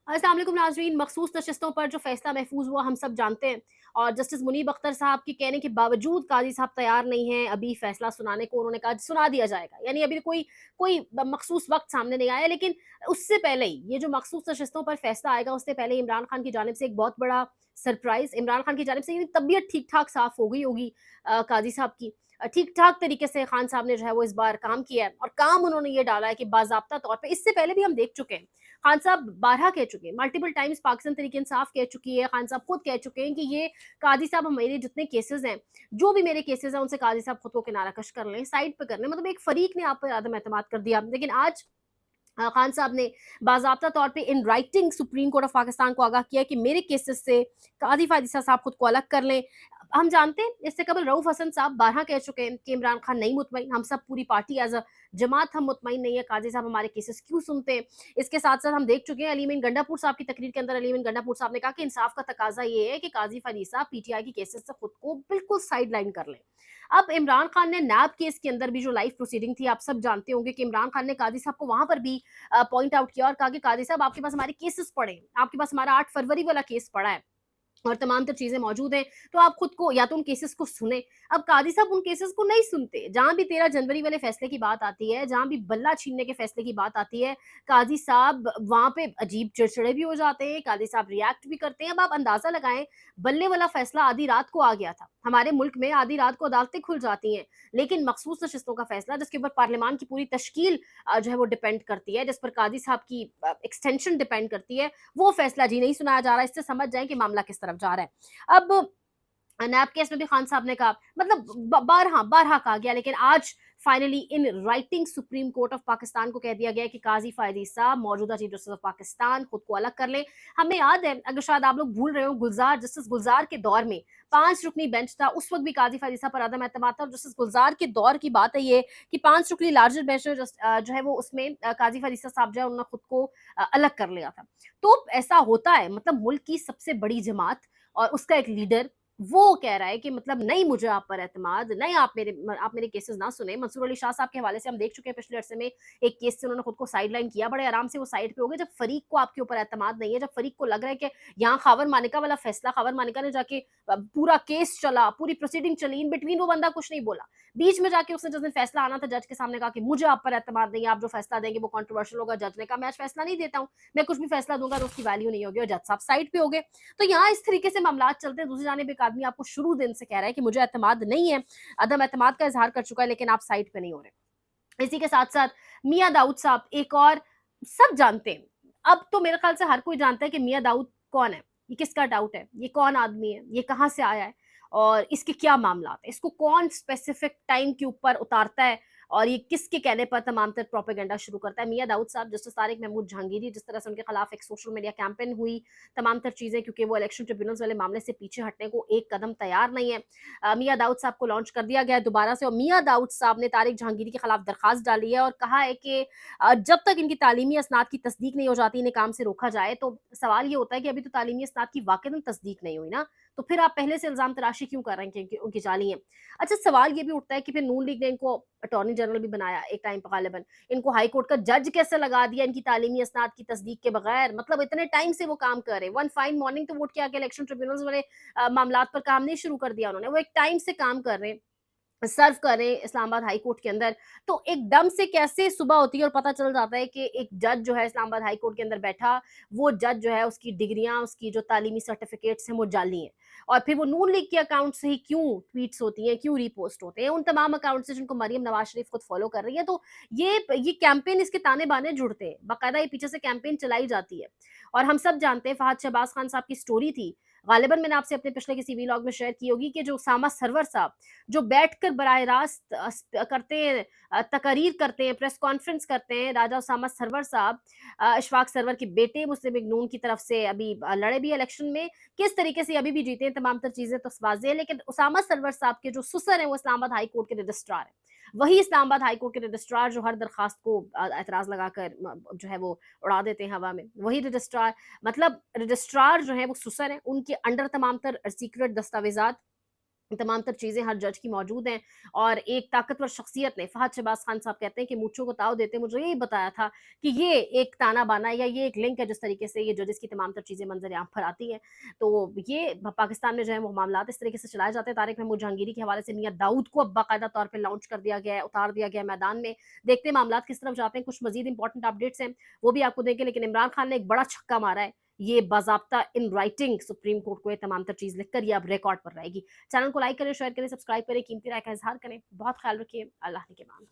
अस्सलाम वालेकुम नाज़रीन, मखसूस नशिस्तों पर जो फैसला महफूज हुआ हम सब जानते हैं और जस्टिस मुनीब अख्तर साहब के कहने के बावजूद काजी साहब तैयार नहीं हैं अभी फैसला सुनाने को। उन्होंने कहा सुना दिया जाएगा, यानी अभी कोई कोई मखसूस वक्त सामने नहीं आया, लेकिन उससे पहले ही ये जो मखसूस नशिस्तों पर फैसला आएगा उससे पहले ही इमरान खान की जानिब से एक बहुत बड़ा सरप्राइज इमरान खान की जानिब से, यानी तबीयत ठीक ठाक साफ हो गई होगी काजी साहब की। ठीक ठाक तरीके से खान साहब ने जो है वो इस बार काम किया है और काम उन्होंने ये डाला है कि बाजाब्ता तौर पे, इससे पहले भी हम देख चुके हैं, खान साहब बारहा कह चुके हैं, मल्टीपल टाइम्स पाकिस्तान तहरीक इंसाफ कह चुकी है, खान साहब खुद कह चुके हैं कि ये काजी साहब मेरे जितने केसेस हैं, जो भी मेरे केसेस हैं उनसे काजी साहब खुद को किनारा कश कर लें, साइड पे कर लें। मतलब एक फरीक ने आप पर आदम एतमाद कर दिया। लेकिन आज खान साहब ने बाज़ाब्ता तौर पे in writing supreme court of Pakistan को आगाह किया कि मेरे केसेस से काजी फायद साहब खुद को अलग कर लें। हम जानते हैं इससे कबल रऊफ हसन साहब बारहा कह चुके हैं कि इमरान खान नहीं मुतमईन, हम सब पूरी पार्टी एज अ जमात हम मुतमईन नहीं है, काजी साहब हमारे केसेस क्यों सुनते हैं। इसके साथ साथ हम देख चुके हैं अलीमीन गंडापुर साहब की तकरीर के अंदर अलीमीन गंडापुर साहब ने कहा कि इंसाफ का तकाजा ये है कि काजी फायद साहब पीटीआई की केसेस से खुद को बिल्कुल साइड लाइन कर लें। अब इमरान खान ने नैब केस के अंदर भी जो लाइव प्रोसीडिंग थी, आप सब जानते होंगे कि इमरान खान ने काजी साहब को वहां पर भी पॉइंट आउट किया और कहा कि काजी साहब आपके पास हमारे केसेस पड़े हैं, आपके पास हमारा 8 फरवरी वाला केस पड़ा है और तमाम तर चीज़ें मौजूद हैं, तो आप खुद को या तो उन केसेस को सुनें। अब काज़ी साहब उन केसेस को नहीं सुनते। जहाँ भी 13 जनवरी वाले फैसले की बात आती है, जहाँ भी बल्ला छीनने के फैसले की बात आती है, काज़ी साहब वहाँ पे अजीब चिड़चिड़े भी हो जाते हैं, काज़ी साहब रिएक्ट भी करते हैं। अब आप अंदाज़ा लगाएँ, बल्ले वाला फैसला आधी रात को आ गया था। हमारे मुल्क में आधी रात को अदालतें खुल जाती हैं, लेकिन मखसूस नशिस्तों का फैसला जिसके ऊपर पार्लियामान की पूरी तश्कील जो है वो डिपेंड करती है, जिस पर काज़ी साहब की एक्सटेंशन डिपेंड करती है, वो फैसला जी नहीं सुनाया जा रहा है। इससे समझ जाएँ कि मामला किस तरफ जा रहा है। अब नैब केस में भी खान साहब ने कहा, मतलब बारहा बारहा कहा गया, लेकिन आज finally in writing supreme court of Pakistan को कह दिया गया कि काजी फायदी साहब मौजूदा चीफ जस्टिस ऑफ पाकिस्तान खुद को अलग कर लें। हमें याद है, अगर शायद आप लोग भूल रहे हो, गुलजार जस्टिस गुलजार के दौर में 5 रुकनी बेंच था, उस वक्त भी काजी फायदी साहब पर अदम एतमाद था। और जस्टिस गुलजार के दौर की बात है ये कि 5 रुकनी लार्जर बेंच जो है वो उसमें काजी फायदी साहब जो है उन्होंने खुद को अलग कर लिया था। तो ऐसा होता है, मतलब मुल्क की सबसे बड़ी जमात और उसका एक लीडर वो कह रहा है कि मतलब नहीं, मुझे आप पर एतमाद नहीं, आप मेरे केसेस ना सुने। मंसूर अली शाह साहब के हवाले से हम देख चुके हैं पिछले अरसे में, एक केस से उन्होंने खुद को साइड लाइन किया, बड़े आराम से वो साइड पे हो गए। जब फरीक को आपके ऊपर एतमाद नहीं है, जब फरीक को लग रहा है कि यहाँ खावर मानिका वाला फैसला, खावर मानिका ने जाके पूरा केस चला, पूरी प्रोसीडिंग चली, इन बिटवीन वो बंदा कुछ नहीं बोला, बीच में जाके उसने जिस दिन फैसला आना था जज के सामने कहा कि मुझे आप पर एतमाद नहीं है, आप जो फैसला देंगे वो कंट्रोवर्शियल होगा। जज ने कहा मैं आज फैसला नहीं देता हूँ, मैं कुछ भी फैसला दूंगा तो उसकी वैल्यू नहीं होगी, और जज साहब साइड पे हो गए। तो यहाँ इस तरीके से मामलात चलते हैं। दूसरी जानिब एक आदमी आपको शुरू दिन से कह रहा है कि मुझे एतमाद नहीं है, अदम एतमाद का इजहार कर चुका है, लेकिन आप साइड पे नहीं हो रहे। इसी के साथ साथ मियां दाऊद साहब एक और, सब जानते हैं, अब तो मेरे ख्याल से हर कोई जानता है कि मियां दाऊद कौन है, ये किसका डाउट है, ये कौन आदमी है, ये कहाँ से आया है और इसके क्या मामला है, इसको कौन स्पेसिफिक टाइम के ऊपर उतारता है और ये किसके कहने पर तमाम तर प्रोपेगेंडा शुरू करता है। मियां दाऊद साहब, जस्टिस तारिक महमूद जहांगीरी, जिस तरह से उनके खिलाफ एक सोशल मीडिया कैंपेन हुई, तमाम तर चीज़ें, क्योंकि वो इलेक्शन ट्रिब्यूनल्स वाले मामले से पीछे हटने को एक कदम तैयार नहीं है। मियां दाऊद साहब को लॉन्च कर दिया गया है दोबारा से, और मियां दाऊद साहब ने तारिक जहांगीरी के खिलाफ दरखास्त डाली है और कहा है कि जब तक इनकी तालीमी असनाद की तस्दीक नहीं हो जाती, इन्हें काम से रोका जाए। तो सवाल ये होता है कि अभी तो तालीमी असनाद की वाकई तस्दीक नहीं हुई ना, तो फिर आप पहले से इल्जाम तराशी क्यों कर रहे हैं कि उनकी जाली है। अच्छा, सवाल ये भी उठता है कि फिर नून लीग ने इनको अटॉर्नी जनरल भी बनाया एक टाइम पर, गालिबन इनको हाई कोर्ट का जज कैसे लगा दिया इनकी तालीमी असनाद की तस्दीक के बगैर। मतलब इतने टाइम से वो काम कर रहे हैं, वन फाइन मॉर्निंग तो वोट के आगे इलेक्शन ट्रिब्यूनल्स वाले मामलात पर काम नहीं शुरू कर दिया उन्होंने, वो एक टाइम से काम कर रहे हैं, सर्व करें इस्लामाबाद हाई कोर्ट के अंदर। तो एकदम से कैसे सुबह होती है और पता चल जाता है कि एक जज जो है इस्लामाबाद हाई कोर्ट के अंदर बैठा, वो जज जो है उसकी डिग्रियां, उसकी जो तालीमी सर्टिफिकेट्स हैं वो जाली हैं, और फिर वो नून लीग के अकाउंट से ही क्यों ट्वीट्स होती हैं, क्यों रीपोस्ट होते हैं, उन तमाम अकाउंट से जिनको मरियम नवाज शरीफ खुद फॉलो कर रही है। तो ये कैंपेन, इसके ताने बाने जुड़ते हैं, बाकायदा ये पीछे से कैंपेन चलाई जाती है। और हम सब जानते हैं फहद शहबाज खान साहब की स्टोरी थी, गालिबन मैंने आपसे अपने पिछले किसी वीलॉग में शेयर की होगी, कि जो उसामा सरवर साहब जो बैठकर बराह रास्त करते हैं, तकारीर करते हैं, प्रेस कॉन्फ्रेंस करते हैं, राजा उसामा सरवर साहब, इशफाक सरवर के बेटे, मुस्लिम लीग नून की तरफ से अभी लड़े भी इलेक्शन में, किस तरीके से अभी भी जीते हैं, तमाम तर चीजें तो वाज़ेह है। लेकिन उसामा सरवर साहब के जो सुसर हैं वो इस्लामाबाद हाई कोर्ट के रजिस्ट्रार हैं, वही इस्लामाबाद हाई कोर्ट के रजिस्ट्रार जो हर दरखास्त को एतराज लगाकर जो है वो उड़ा देते हैं हवा में, वही रजिस्ट्रार, मतलब रजिस्ट्रार जो है वो सुसर है, उनके अंडर तमाम तर सीक्रेट दस्तावेजात तमाम तर चीज़ें हर जज की मौजूद हैं और एक ताकतवर शख्सियत ने फ़हद शहबाज़ खान साहब कहते हैं कि मूंछों को ताव देते मुझे यही बताया था कि ये एक ताना-बाना या ये एक लिंक है जिस तरीके से ये जजेस की तमाम तर चीज़ें मंज़र-ए-आम पर आती हैं। तो ये पाकिस्तान में जो है वो मामलात इस तरीके से चलाए जाते हैं। तारिक महमूद जहांगीरी के हवाले से मियाँ दाऊद को अब बाकायदा तौर पे लॉन्च कर दिया गया है, उतार दिया गया है मैदान में। देखते हैं मामलात किस तरफ जाते हैं, कुछ मज़ीद इम्पोर्टेंट अपडेट्स हैं, वो भी आपको देंगे। लेकिन इमरान खान ने एक बड़ा छक्का मारा है। ये बाज़ाब्ता इन राइटिंग सुप्रीम कोर्ट को ये तमाम तर चीज़ लिख कर ये अब रिकॉर्ड पर रहेगी। चैनल को लाइक करें, शेयर करें, सब्सक्राइब करें, कीमती राय का इज़हार करें। बहुत ख़्याल रखिए। अल्लाह निगहबान।